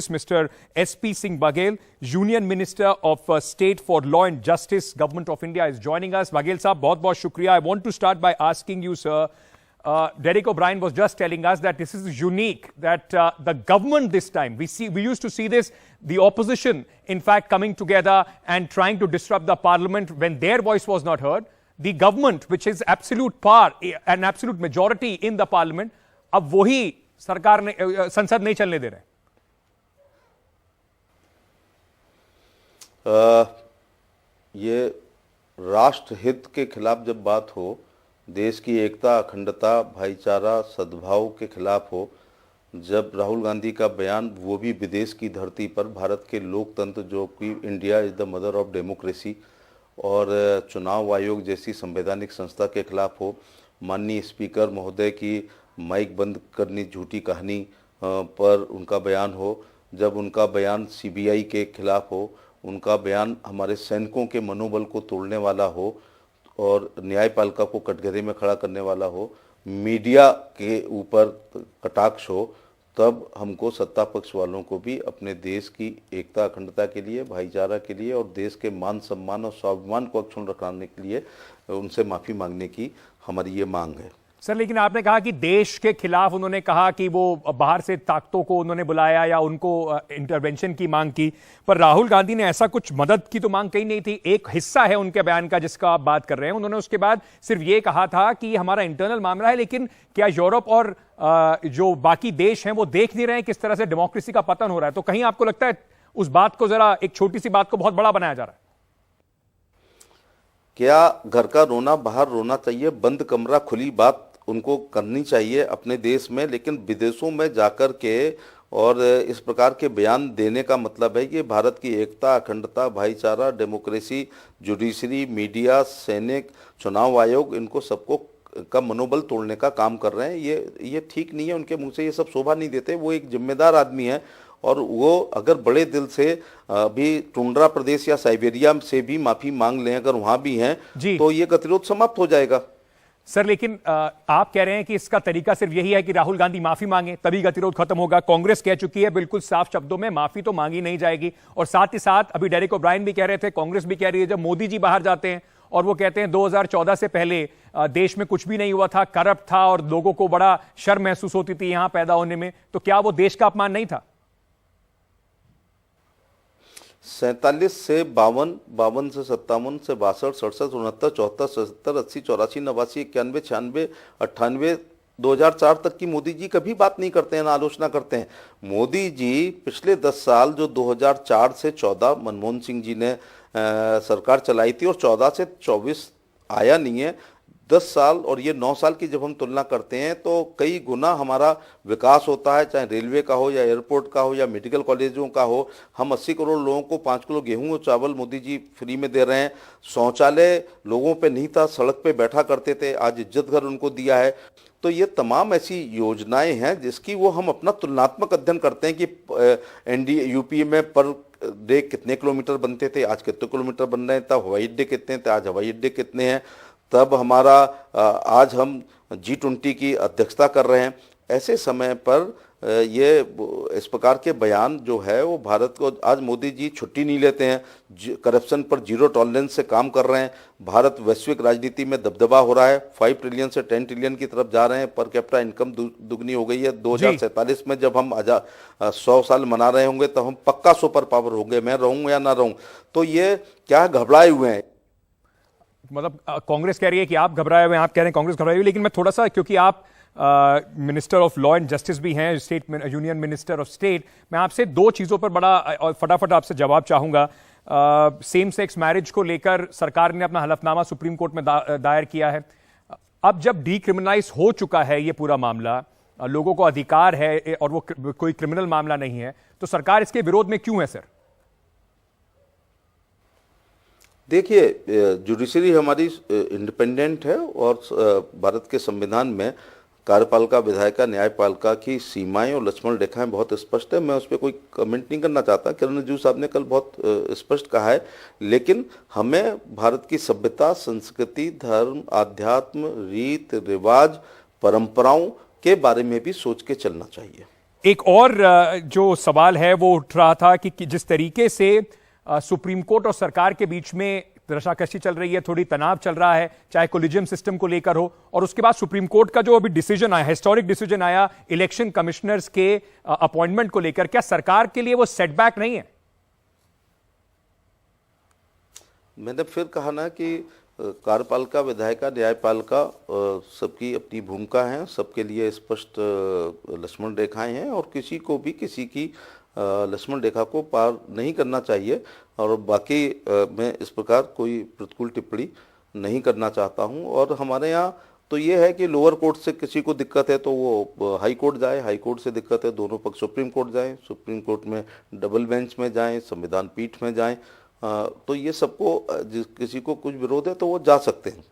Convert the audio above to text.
Justice, Mr. S.P. Singh Baghel, Union Minister of State for Law and Justice, Government of India, is joining us. Baghel साहब, बहुत-बहुत शुक्रिया. I want to start by asking you, sir. Derek O'Brien was just telling us that this is unique, that the government this time, we used to see this, the opposition, in fact, coming together and trying to disrupt the parliament when their voice was not heard. The government, which is absolute power, an absolute majority in the parliament, अब वही सरकार ने संसद नहीं चलने दे रहे. ये राष्ट्र हित के खिलाफ जब बात हो, देश की एकता, अखंडता, भाईचारा, सद्भाव के खिलाफ हो, जब राहुल गांधी का बयान, वो भी विदेश की धरती पर, भारत के लोकतंत्र जो कि India is the mother of democracy, और चुनाव आयोग जैसी संवैधानिक संस्था के खिलाफ हो, माननीय स्पीकर महोदय की माइक बंद करनी झूठी कहानी पर उनका बयान हो, जब उनका बयान सीबीआई के खिलाफ हो, उनका बयान हमारे सैनिकों के मनोबल को तोड़ने वाला हो और न्यायपालिका को कटघरे में खड़ा करने वाला हो, मीडिया के ऊपर कटाक्ष हो, तब हमको सत्ता पक्ष वालों को भी अपने देश की एकता, अखंडता के लिए, भाईचारा के लिए और देश के मान सम्मान और स्वाभिमान को अक्षुण्ण रखने के लिए उनसे माफ़ी मांगने की हमारी ये मांग है. सर, लेकिन आपने कहा कि देश के खिलाफ उन्होंने कहा कि वो बाहर से ताकतों को उन्होंने बुलाया या उनको इंटरवेंशन की मांग की, पर राहुल गांधी ने ऐसा कुछ मदद की तो मांग कही नहीं थी. एक हिस्सा है उनके बयान का जिसका आप बात कर रहे हैं. उन्होंने उसके बाद सिर्फ ये कहा था कि हमारा इंटरनल मामला है, लेकिन क्या यूरोप और जो बाकी देश हैं वो देख नहीं रहे हैं किस तरह से डेमोक्रेसी का पतन हो रहा है? तो कहीं आपको लगता है उस बात को, जरा एक छोटी सी बात को बहुत बड़ा बनाया जा रहा है? क्या घर का रोना बाहर रोना चाहिए, बंद कमरा खुली बात उनको करनी चाहिए अपने देश में, लेकिन विदेशों में जाकर के और इस प्रकार के बयान देने का मतलब है कि भारत की एकता, अखंडता, भाईचारा, डेमोक्रेसी, जुडिशरी, मीडिया, सैनिक, चुनाव आयोग, इनको सबको का मनोबल तोड़ने का काम कर रहे हैं. ये ठीक नहीं है. उनके मुंह से ये सब शोभा नहीं देते. वो एक जिम्मेदार आदमी है और वो अगर बड़े दिल से भी टुंड्रा प्रदेश या साइबेरिया से भी माफी मांग लें, अगर वहां भी हैं, तो ये गतिरोध समाप्त हो जाएगा. सर, लेकिन आप कह रहे हैं कि इसका तरीका सिर्फ यही है कि राहुल गांधी माफी मांगे तभी गतिरोध खत्म होगा. कांग्रेस कह चुकी है बिल्कुल साफ शब्दों में, माफी तो मांगी नहीं जाएगी. और साथ ही साथ अभी डेरेक ओब्रायन भी कह रहे थे, कांग्रेस भी कह रही है, जब मोदी जी बाहर जाते हैं और वो कहते हैं 2014 से पहले देश में कुछ भी नहीं हुआ था, करप्ट था और लोगों को बड़ा शर्म महसूस होती थी यहां पैदा होने में, तो क्या वो देश का अपमान नहीं था? 47 से 52, 52 से 57 से 62, 67, 69, 74, 77, 80, 84, 89, 91, 96, 98, 2004 तक की मोदी जी कभी बात नहीं करते हैं, ना आलोचना करते हैं. मोदी जी पिछले 10 साल, जो 2004 से 14 मनमोहन सिंह जी ने सरकार चलाई थी और 14 से 24 आया नहीं है, 10 साल और ये 9 साल की जब हम तुलना करते हैं तो कई गुना हमारा विकास होता है, चाहे रेलवे का हो या एयरपोर्ट का हो या मेडिकल कॉलेजों का हो. हम 80 करोड़ लोगों को 5 किलो गेहूं और चावल मोदी जी फ्री में दे रहे हैं. शौचालय लोगों पे नहीं था, सड़क पे बैठा करते थे, आज इज्जत घर उनको दिया है. तो ये तमाम ऐसी योजनाएं हैं जिसकी वो हम अपना तुलनात्मक अध्ययन करते हैं कि एनडीए यूपीए में पर डे कितने किलोमीटर बनते थे, आज कितने किलोमीटर बन रहे हैं, तब हवाई अड्डे कितने थे, आज हवाई अड्डे कितने हैं, तब हमारा आज हम G20 की अध्यक्षता कर रहे हैं. ऐसे समय पर ये इस प्रकार के बयान जो है वो भारत को, आज मोदी जी छुट्टी नहीं लेते हैं, करप्शन पर जीरो टॉलरेंस से काम कर रहे हैं. भारत वैश्विक राजनीति में दबदबा हो रहा है, 5 ट्रिलियन से 10 ट्रिलियन की तरफ जा रहे हैं. पर कैपिटा इनकम दुगनी हो गई है. 2047 में जब हम 100 साल मना रहे होंगे तब हम पक्का सुपर पावर होंगे, मैं रहूं या ना रहूं. तो ये क्या घबराए हुए हैं? मतलब कांग्रेस कह रही है कि आप घबराए हुए हैं, आप कह रहे हैं कांग्रेस घबराई हुई. लेकिन मैं थोड़ा सा, क्योंकि आप minister of law and justice भी हैं, state union minister of state, मैं आपसे दो चीजों पर बड़ा और फटाफट आपसे जवाब चाहूंगा. सेम सेक्स मैरिज को लेकर सरकार ने अपना हलफनामा सुप्रीम कोर्ट में दायर किया है. अब जब डीक्रिमिनलाइज हो चुका है ये पूरा मामला, लोगों को अधिकार है और वो कोई क्रिमिनल मामला नहीं है, तो सरकार इसके विरोध में क्यों है सर? देखिए, जुडिशरी हमारी इंडिपेंडेंट है और भारत के संविधान में कार्यपालिका, विधायिका, न्यायपालिका की सीमाएं और लक्ष्मण रेखाएं बहुत स्पष्ट है. मैं उस पर कोई कमेंट नहीं करना चाहता. किरण रिजिजू साहब ने कल बहुत स्पष्ट कहा है. लेकिन हमें भारत की सभ्यता, संस्कृति, धर्म, आध्यात्म, रीत रिवाज, परंपराओं के बारे में भी सोच के चलना चाहिए. एक और जो सवाल है वो उठ रहा था कि जिस तरीके से सुप्रीम कोर्ट और सरकार के बीच में रशाकशी चल रही है, थोड़ी तनाव चल रहा है, चाहे कोलिजियम सिस्टम को लेकर हो, और उसके बाद सुप्रीम कोर्ट का जो अभी डिसीजन आया, हिस्टोरिक डिसीजन आया इलेक्शन कमिश्नर्स के अपॉइंटमेंट को लेकर, क्या सरकार के लिए वो सेटबैक नहीं है? मैंने फिर कहा ना कि कार्यपालिका, विधायिका, न्यायपालिका सबकी अपनी भूमिका है, सबके लिए स्पष्ट लक्ष्मण रेखाएं हैं और किसी को भी किसी की लक्ष्मण रेखा को पार नहीं करना चाहिए। और बाकी मैं इस प्रकार कोई प्रतिकूल टिप्पणी नहीं करना चाहता हूं। और हमारे यहाँ तो ये है कि लोअर कोर्ट से किसी को दिक्कत है तो वो हाई कोर्ट जाए, हाई कोर्ट से दिक्कत है दोनों पक्ष सुप्रीम कोर्ट जाएं, सुप्रीम कोर्ट में डबल बेंच में जाएं, संविधान पीठ में जाएं। तो ये सबको किसी को कुछ विरोध है तो वो जा सकते हैं।